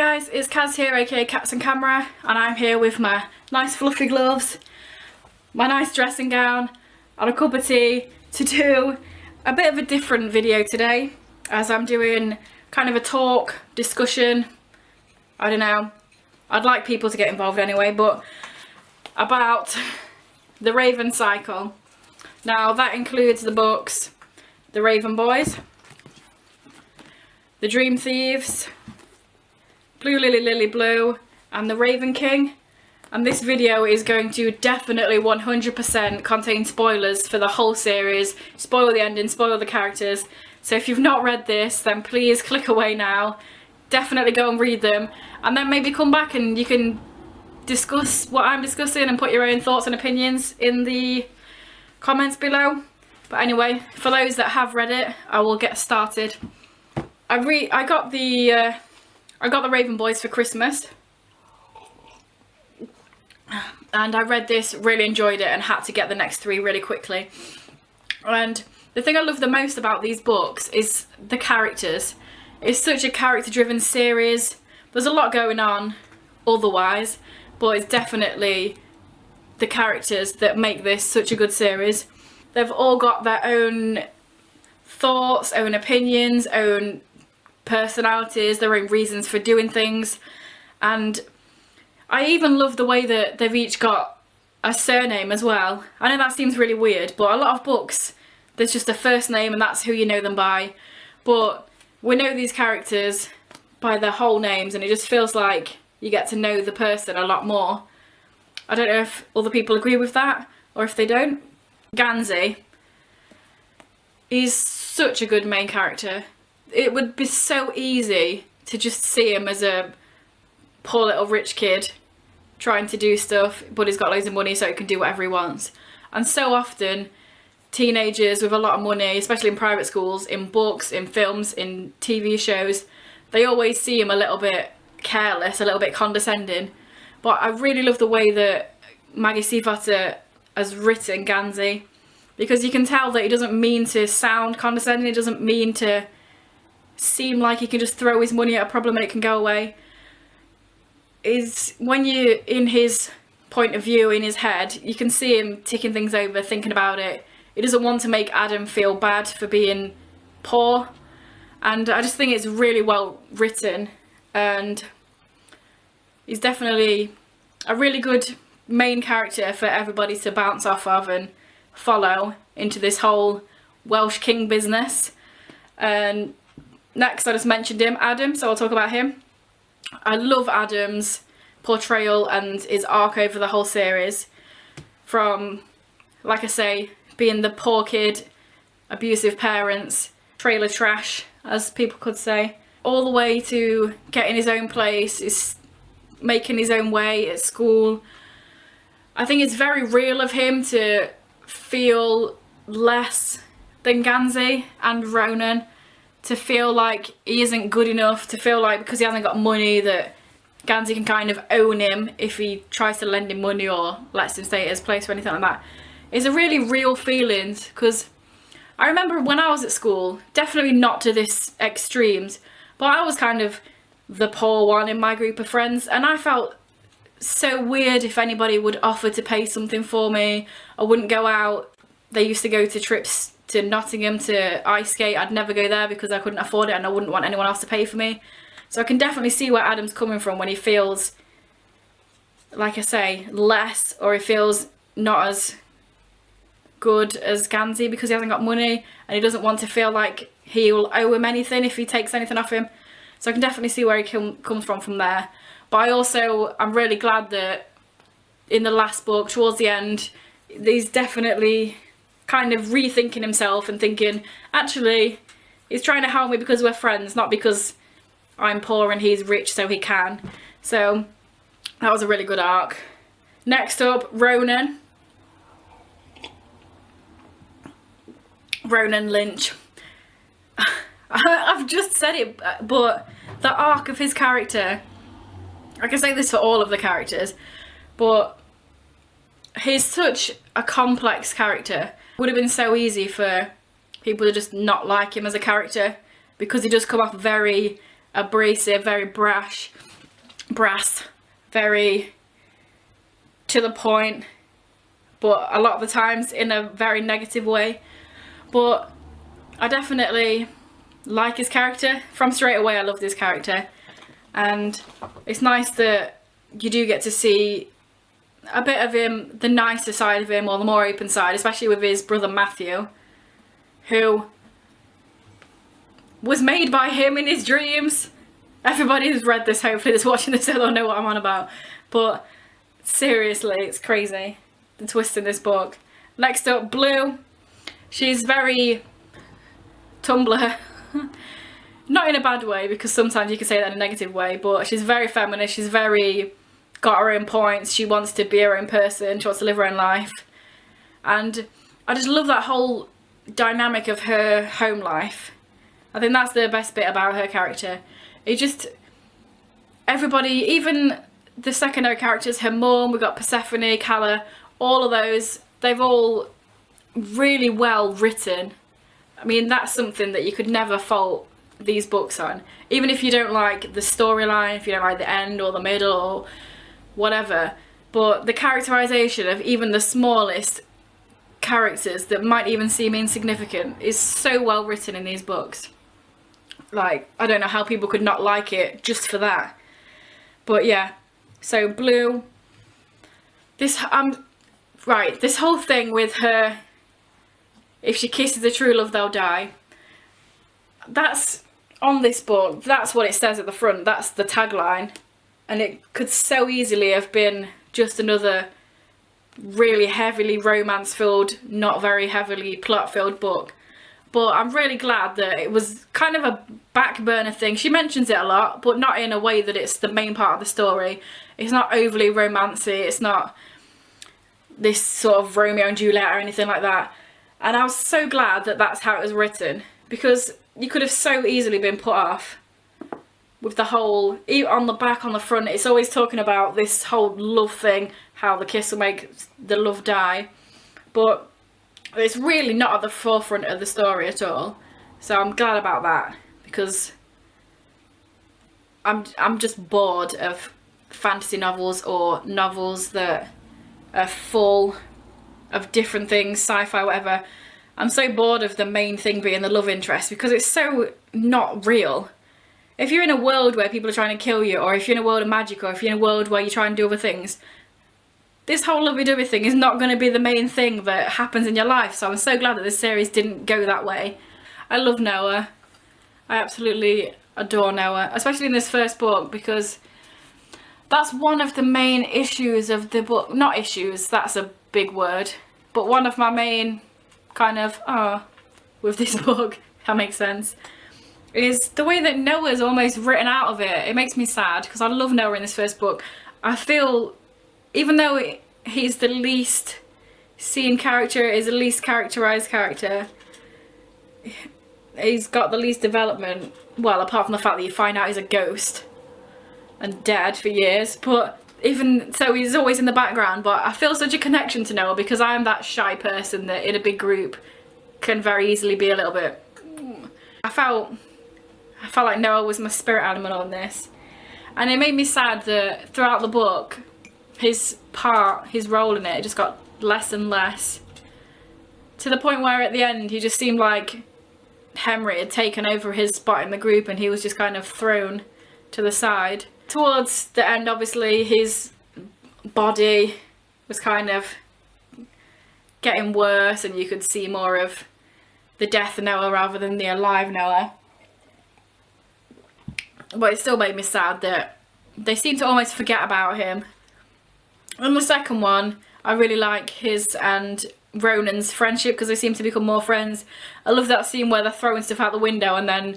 guys, it's Kaz here, aka Cats and Camera, and I'm here with my nice fluffy gloves, my nice dressing gown, and a cup of tea to do a bit of a different video today, as I'm doing kind of a talk, discussion, I don't know, I'd like people to get involved anyway, but about the Raven cycle. Now that includes the books The Raven Boys, The Dream Thieves, Blue Lily Lily Blue, and The Raven King. And this video is going to definitely 100% contain spoilers for the whole series, spoil the ending, spoil the characters. So if you've not read this, then please click away now. Definitely go and read them, and then maybe come back and you can discuss what I'm discussing and put your own thoughts and opinions in the comments below. But anyway, for those that have read it, I will get started. I got the Raven Boys for Christmas, and I read this, really enjoyed it, and had to get the next three really quickly. And the thing I love the most about these books is the characters. It's such a character-driven series. There's a lot going on otherwise, but it's definitely the characters that make this such a good series. They've all got their own thoughts, own opinions, own personalities, their own reasons for doing things, and I even love the way that they've each got a surname as well. I know that seems really weird, but a lot of books there's just a first name and that's who you know them by, but we know these characters by their whole names, and it just feels like you get to know the person a lot more. I don't know if other people agree with that or if they don't. Gansey is such a good main character. It would be so easy to just see him as a poor little rich kid trying to do stuff, but he's got loads of money so he can do whatever he wants. And so often teenagers with a lot of money, especially in private schools, in books, in films, in TV shows, they always see him a little bit careless, a little bit condescending. But I really love the way that Maggie Stiefvater has written Gansey, because you can tell that he doesn't mean to sound condescending, he doesn't mean to seem like he can just throw his money at a problem and it can go away. Is when you're in his point of view, in his head, you can see him ticking things over, thinking about it. He doesn't want to make Adam feel bad for being poor, and I just think it's really well written, and he's definitely a really good main character for everybody to bounce off of and follow into this whole Welsh King business. And next, I just mentioned him, Adam, so I'll talk about him. I love Adam's portrayal and his arc over the whole series, from, like I say, being the poor kid, abusive parents, trailer trash, as people could say, all the way to getting his own place, is making his own way at school. I think it's very real of him to feel less than Gansey and Ronan, to feel like he isn't good enough, to feel like because he hasn't got money that Gansey can kind of own him if he tries to lend him money or lets him stay at his place or anything like that. It's a really real feeling, because I remember when I was at school, definitely not to this extremes, but I was kind of the poor one in my group of friends, and I felt so weird if anybody would offer to pay something for me. I wouldn't go out. They used to go to trips to Nottingham to ice skate. I'd never go there because I couldn't afford it and I wouldn't want anyone else to pay for me. So I can definitely see where Adam's coming from when he feels, like I say, less, or he feels not as good as Gansey because he hasn't got money and he doesn't want to feel like he'll owe him anything if he takes anything off him. So I can definitely see where he comes from there. But I'm really glad that in the last book, towards the end, he's definitely kind of rethinking himself and thinking, actually, he's trying to help me because we're friends, not because I'm poor and he's rich so he can. So that was a really good arc. Next up, Ronan. Ronan Lynch. I've just said it, but the arc of his character, I can say this for all of the characters, but he's such a complex character. Would have been so easy for people to just not like him as a character, because he does come off very abrasive, very brash. brass, very to the point, but a lot of the times in a very negative way. But I definitely like his character. From straight away I love this character, and it's nice that you do get to see a bit of him, the nicer side of him, or the more open side, especially with his brother Matthew, who was made by him in his dreams. Everybody who's read this, hopefully, that's watching this, they'll know what I'm on about. But seriously, it's crazy, the twist in this book. Next up, Blue. She's very Tumblr. Not in a bad way, because sometimes you can say that in a negative way, but she's very feminist. She's very got her own points. She wants to be her own person. She wants to live her own life. And I just love that whole dynamic of her home life. I think that's the best bit about her character. It just, everybody, even the secondary characters, her mum, we've got Persephone, Calla, all of those, they've all really well written. I mean, that's something that you could never fault these books on. Even if you don't like the storyline, if you don't like the end or the middle or whatever, but the characterization of even the smallest characters that might even seem insignificant is so well written in these books. Like, I don't know how people could not like it just for that. But yeah, so Blue, this right, this whole thing with her, if she kisses a true love they'll die, that's on this book, that's what it says at the front, that's the tagline, and it could so easily have been just another really heavily romance filled, not very heavily plot filled book. But I'm really glad that it was kind of a back burner thing. She mentions it a lot, but not in a way that it's the main part of the story. It's not overly romancy, it's not this sort of Romeo and Juliet or anything like that. And I was so glad that that's how it was written, because you could have so easily been put off with the whole, on the back, on the front, it's always talking about this whole love thing, how the kiss will make the love die. But it's really not at the forefront of the story at all. So I'm glad about that, because I'm just bored of fantasy novels or novels that are full of different things, sci-fi, whatever. I'm so bored of the main thing being the love interest, because it's so not real. If you're in a world where people are trying to kill you, or if you're in a world of magic, or if you're in a world where you try and do other things, this whole lovey-dovey thing is not going to be the main thing that happens in your life. So I'm so glad that this series didn't go that way. I love Noah. I absolutely adore Noah, especially in this first book, because that's one of the main issues of the book. Not issues, that's a big word, but one of my main kind of with this book, if that makes sense, is the way that Noah's almost written out of it. It makes me sad, because I love Noah in this first book. I feel, even though he's the least seen character, is the least characterized character, he's got the least development, well, apart from the fact that you find out he's a ghost and dead for years, but even so he's always in the background. But I feel such a connection to Noah, because I am that shy person that in a big group can very easily be a little bit, I felt like Noah was my spirit animal on this, and it made me sad that throughout the book his role in it just got less and less, to the point where at the end he just seemed like Henry had taken over his spot in the group and he was just kind of thrown to the side. Towards the end, obviously, his body was kind of getting worse, and you could see more of the death of Noah rather than the alive Noah. But it still made me sad that they seem to almost forget about him. And the second one, I really like his and Ronan's friendship, because they seem to become more friends. I love that scene where they're throwing stuff out the window and then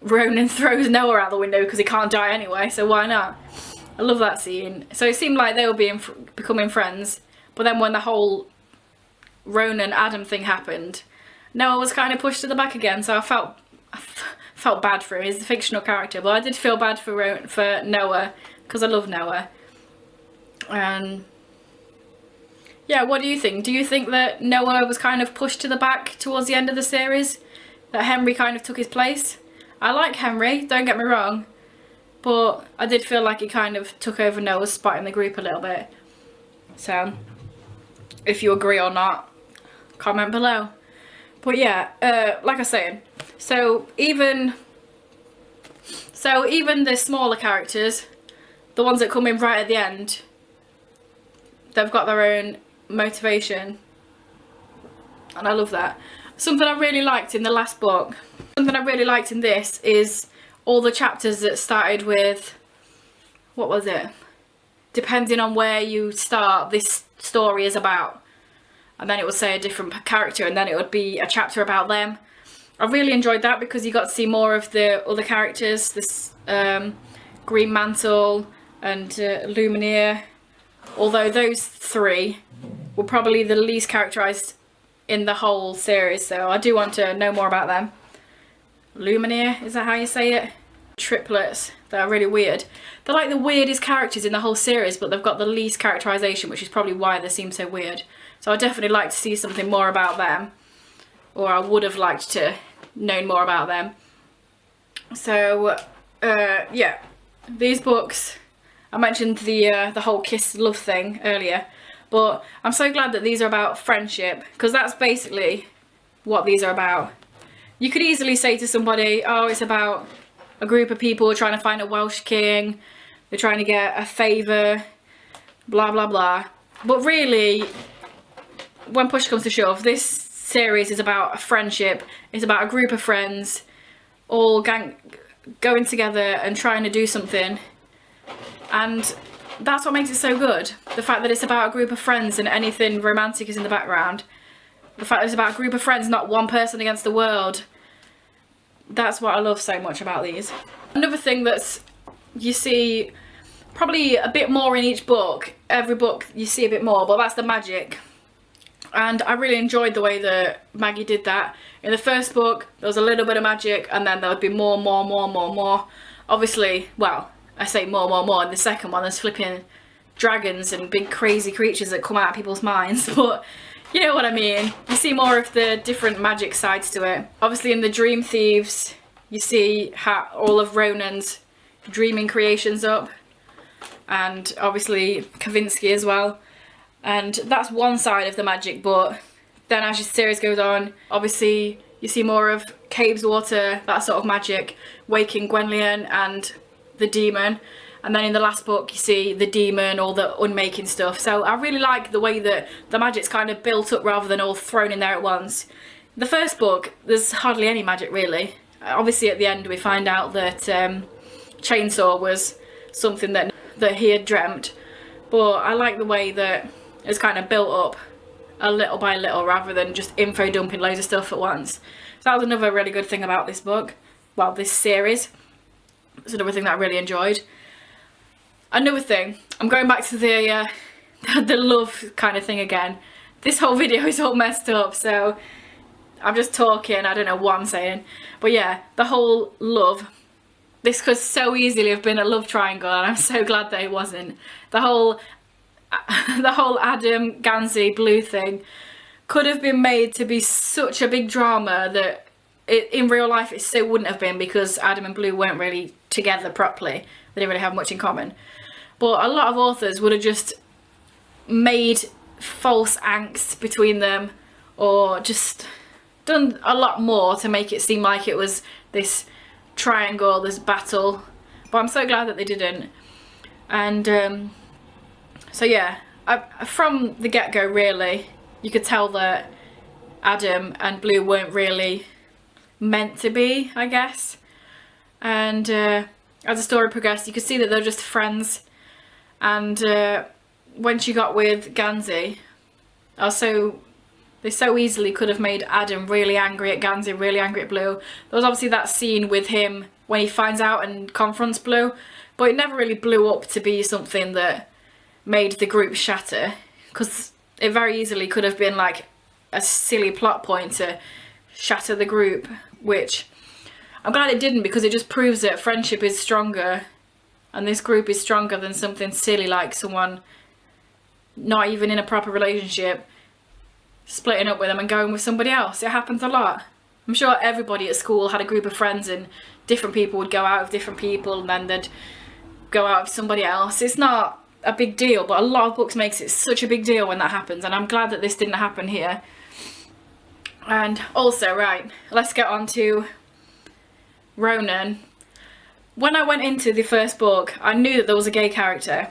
Ronan throws Noah out the window because he can't die anyway, so why not? I love that scene. So it seemed like they were becoming friends, but then when the whole Ronan Adam thing happened, Noah was kind of pushed to the back again. So I felt bad for him. He's a fictional character, but I did feel bad for Noah, because I love Noah. And yeah, what do you think? Do you think that Noah was kind of pushed to the back towards the end of the series? That Henry kind of took his place? I like Henry, don't get me wrong, but I did feel like he kind of took over Noah's spot in the group a little bit. So, if you agree or not, comment below. But yeah, like I was saying, so even the smaller characters, the ones that come in right at the end, they've got their own motivation, and I love that. Something I really liked in the last book, something I really liked in this, is all the chapters that started with, what was it? Depending on where you start, this story is about. And then it would say a different character, and then it would be a chapter about them. I really enjoyed that because you got to see more of the other characters, this Green Mantle and Lumineer. Although those three were probably the least characterised in the whole series, so I do want to know more about them. Lumineer, is that how you say it? Triplets, they're really weird. They're like the weirdest characters in the whole series, but they've got the least characterisation, which is probably why they seem so weird. So I definitely like to see something more about them, or I would have liked to know more about them. So yeah, these books, I mentioned the whole kiss love thing earlier, but I'm so glad that these are about friendship, because that's basically what these are about. You could easily say to somebody, oh, it's about a group of people trying to find a Welsh king, they're trying to get a favour, blah blah blah. But really, when push comes to shove, this series is about a friendship. It's about a group of friends all going together and trying to do something, and that's what makes it so good. The fact that it's about a group of friends and anything romantic is in the background. The fact that it's about a group of friends, not one person against the world. That's what I love so much about these. Another thing that's, you see probably a bit more in each book. Every book you see a bit more, but that's the magic. And I really enjoyed the way that Maggie did that. In the first book, there was a little bit of magic, and then there would be more. Obviously, well, I say more. In the second one, there's flipping dragons and big crazy creatures that come out of people's minds, but you know what I mean. You see more of the different magic sides to it. Obviously in the Dream Thieves, you see how all of Ronan's dreaming creations up, and obviously Kavinsky as well. And that's one side of the magic, but then as your series goes on, obviously you see more of Cave's water, that sort of magic, waking Gwenllian and the demon. And then in the last book you see the demon, all the unmaking stuff. So I really like the way that the magic's kind of built up rather than all thrown in there at once. The first book, there's hardly any magic really. Obviously at the end we find out that Chainsaw was something that he had dreamt. But I like the way that it's kind of built up a little by little rather than just info dumping loads of stuff at once. So that was another really good thing about this book. Well, this series. It's another thing that I really enjoyed. Another thing, I'm going back to the love kind of thing again. This whole video is all messed up, so I'm just talking, I don't know what I'm saying. But yeah, the whole love. This could so easily have been a love triangle, and I'm so glad that it wasn't. The whole Adam, Gansey, Blue thing could have been made to be such a big drama that in real life it so wouldn't have been, because Adam and Blue weren't really together properly. They didn't really have much in common. But a lot of authors would have just made false angst between them, or just done a lot more to make it seem like it was this triangle, this battle. But I'm so glad that they didn't. And so yeah, from the get-go really, you could tell that Adam and Blue weren't really meant to be, I guess. And as the story progressed, you could see that they're just friends. And when she got with Gansey, they so easily could have made Adam really angry at Gansey, really angry at Blue. There was obviously that scene with him when he finds out and confronts Blue, but it never really blew up to be something that made the group shatter, because it very easily could have been like a silly plot point to shatter the group, which I'm glad it didn't, because it just proves that friendship is stronger, and this group is stronger than something silly like someone not even in a proper relationship splitting up with them and going with somebody else. It happens a lot. I'm sure everybody at school had a group of friends and different people would go out with different people and then they'd go out with somebody else. It's not a big deal, but a lot of books makes it such a big deal when that happens, and I'm glad that this didn't happen here. And also, right, let's get on to Ronan. When I went into the first book, I knew that there was a gay character.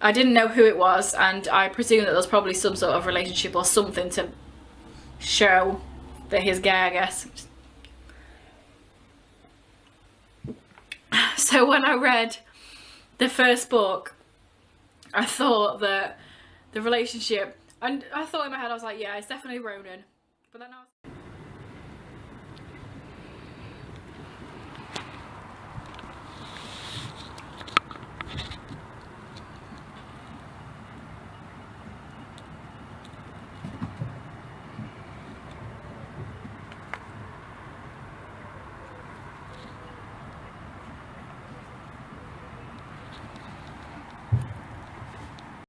I didn't know who it was, and I presume that there was probably some sort of relationship or something to show that he's gay, I guess. So when I read the first book, I thought that the relationship, and I thought in my head, I was like, yeah, it's definitely Ronan. But then